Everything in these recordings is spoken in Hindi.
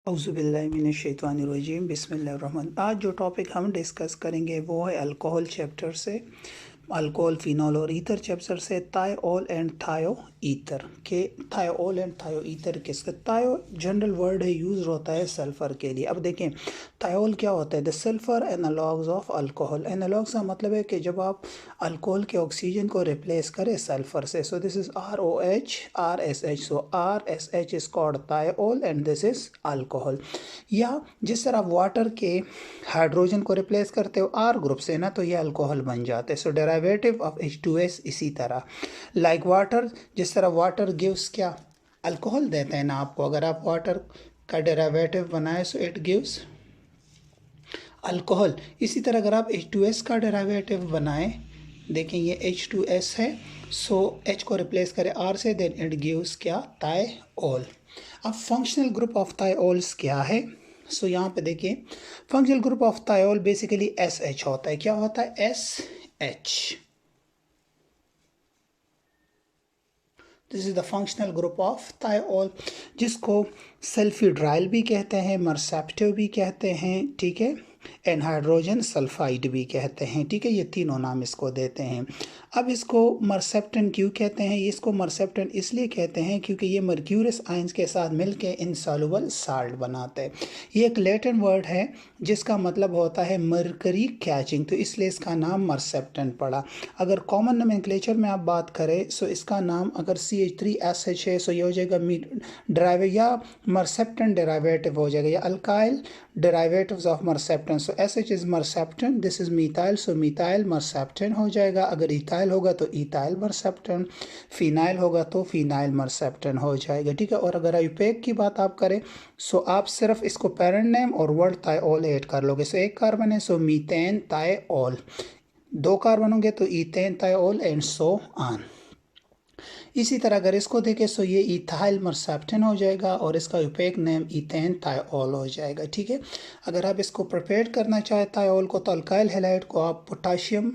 औज़ुबिल्लाहिमिनश्शैतानिर्रजीम बिस्मिल्लाहिर्रहमान। आज जो टॉपिक हम डिस्कस करेंगे वो है अल्कोहल चैप्टर से, अल्कोहल, फिनॉल और ईथर चैप्टर से थायोल एंड थायो ईथर के। थायोल एंड थायो ईथर किसका? थायो जनरल वर्ड है, यूज़ होता है सल्फ़र के लिए। अब देखें थायोल क्या होता है, the sulphur analogues of alcohol. Analogues का मतलब है कि जब आप अल्कोहल के ऑक्सीजन को रिप्लेस करें सल्फ़र से। So this is ROH RSH, so RSH is called thiol and this is alcohol. या जिस तरह वाटर के हाइड्रोजन को रिप्लेस करते हो R ग्रुप से ना, तो ये अल्कोहल बन जाते हैं। सो डेरिवेटिव ऑफ H2S इसी तरह लाइक वाटर, जिस तरह वाटर गिव्स क्या अल्कोहल देते हैं ना आपको। अगर आप वाटर का डेरिवेटिव बनाए सो इट गिव्स अल्कोहल। इसी तरह अगर आप H2S का डेरिवेटिव बनाएं, देखें ये H2S है, सो H को रिप्लेस करें R से, देन इट गिव्स क्या? थायोल। अब फंक्शनल ग्रुप ऑफ थायोल्स क्या है? सो यहाँ पे देखिए functional group of thiol basically SH होता है। क्या होता है? SH। This is the functional group of thiol, जिसको सल्फिड्राइल भी कहते हैं, मर्सेप्टिव भी कहते हैं, ठीक है, एंड हाइड्रोजन सल्फाइड भी कहते हैं, ठीक है। ये तीनों नाम इसको देते हैं। अब इसको मर्सेप्टन क्यों कहते हैं? इसको मर्सेप्टन इसलिए कहते हैं क्योंकि ये मर्क्यूरियस आयंस के साथ मिलके इनसॉल्युबल साल्ट बनाते हैं। ये एक लैटिन वर्ड है जिसका मतलब होता है मरकरी कैचिंग, तो इसलिए इसका नाम मर्सेप्टन पड़ा। अगर कॉमन नोमेनक्लेचर में आप बात करें सो इसका नाम अगर CH3SH है, सो ये हो जाएगा ड्राइव या मर्सेप्टन डेरिवेटिव हो जाएगा, या alkyl derivatives of mercaptan. So SH is mercaptan, this is methyl, so methyl mercaptan हो जाएगा। अगर इथाइल होगा तो इथाइल मर्सेप्टन, फिनाइल होगा तो फिनाइल मर्सेप्टन हो जाएगा, ठीक है। और अगर आयुपेक की बात आप करें सो आप सिर्फ इसको पेरेंट नेम और वर्ड थायोल ऐड कर लोगे। सो एक कार्बन है सो मीथेन थायोल, दो कार्बन होंगे तो ethane thiol and so on. इसी तरह अगर इसको देखें सो ये इथाइल मर्सेप्टन हो जाएगा और इसका यूपेक नेम इथेन थायोल हो जाएगा, ठीक है। अगर आप इसको प्रिपेयर करना चाहे थायोल को, तो अल्काइल हैलाइड को आप पोटाशियम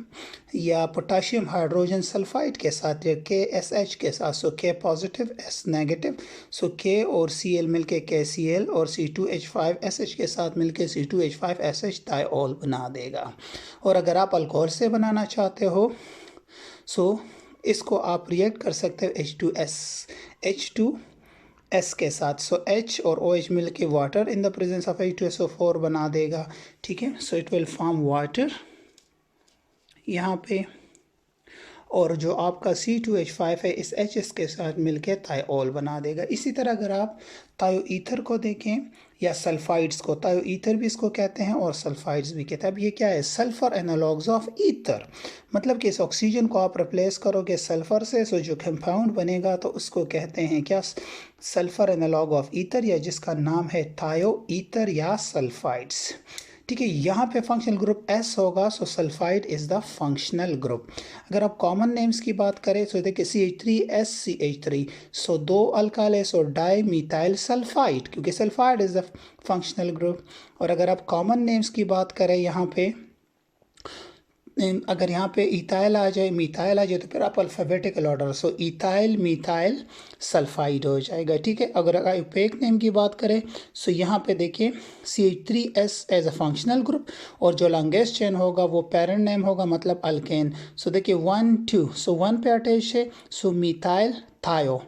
या पोटाशियम हाइड्रोजन सल्फाइड के साथ या KSH के साथ, सो K पॉजिटिव S नेगेटिव, सो K और Cl मिलके KCl और C2H5SH के साथ मिलके C2H5SH थायोल बना देगा। और अगर आप अल्कोहल से बनाना चाहते हो सो इसको आप रिएक्ट कर सकते हो H2S के साथ। सो H और OH मिल के water in the presence of H2SO4 बना देगा, ठीक है। So it will form water यहाँ पे, और जो आपका C2H5 है इस HS के साथ मिलके थायोल बना देगा। इसी तरह अगर आप थायो ईथर को देखें या सल्फाइड्स को, थायो ईथर भी इसको कहते हैं और सल्फाइड्स भी कहते हैं। अब ये क्या है? सल्फर एनालॉग्स ऑफ ईथर, मतलब कि इस ऑक्सीजन को आप रिप्लेस करोगे सल्फर से, सो जो कंपाउंड बनेगा तो उसको कहते हैं क्या? सल्फर एनालॉग ऑफ ईथर, या जिसका नाम है थायो ईथर या सल्फाइड्स, ठीक है। यहाँ पे फंक्शनल ग्रुप S होगा, so sulphide is the functional group. अगर आप कॉमन नेम्स की बात करें तो देखिए CH3SCH3, सो दो अल्काइल है, सो डाई मीथाइल सल्फाइड, क्योंकि sulphide is the functional group. और अगर आप कॉमन नेम्स की बात करें यहाँ पे, अगर यहाँ पे इथाइल आ जाए, मिथाइल आ जाए, तो फिर आप अल्फ़ाबेटिकल ऑर्डर, सो इथाइल मिथाइल सल्फाइड हो जाएगा, ठीक है। अगर आयुपेक नेम की बात करें सो यहाँ पे देखिए CH3S as a functional group, और जो लॉन्गेस्ट चेन होगा वो पेरेंट नेम होगा, मतलब अल्केन। सो देखिए 1 2, सो 1 पे अटैच है, सो मिथाइल थायो।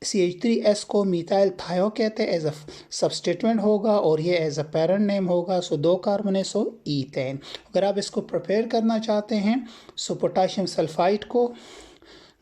CH3S को मिथाइल थायो कहते हैं, एज अ सब्स्टिट्यूएंट होगा, और ये एज अ पेरेंट नेम होगा। सो दो कार्बन है, सो ईथेन। अगर आप इसको प्रिपेयर करना चाहते हैं सो पोटाशियम सल्फाइड को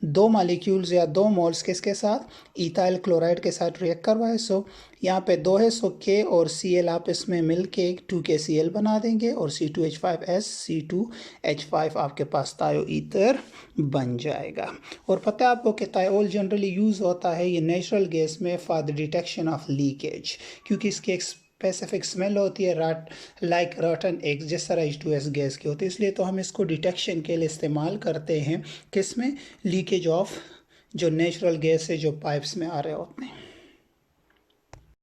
दो मालिक्यूल्स या दो मोल्स किसके साथ? इथाइल क्लोराइड के साथ रिएक्ट करवाए। सो यहाँ पे दो है, सो K और Cl आप इसमें मिल के 2KCl बना देंगे, और C2H5S C2H5 आपके पास थायो ईथर बन जाएगा। और पता है आपको कि थायोल जनरली यूज़ होता है ये नेचुरल गैस में for the detection of leakage, क्योंकि इसकी एक स्पेसिफिक स्मेल होती है लाइक रॉटन एग्स, जिस तरह H2S गैस की होती है। इसलिए तो हम इसको डिटेक्शन के लिए इस्तेमाल करते हैं, किस में? लीकेज ऑफ जो नेचुरल गैस है जो पाइप्स में आ रहे होते हैं।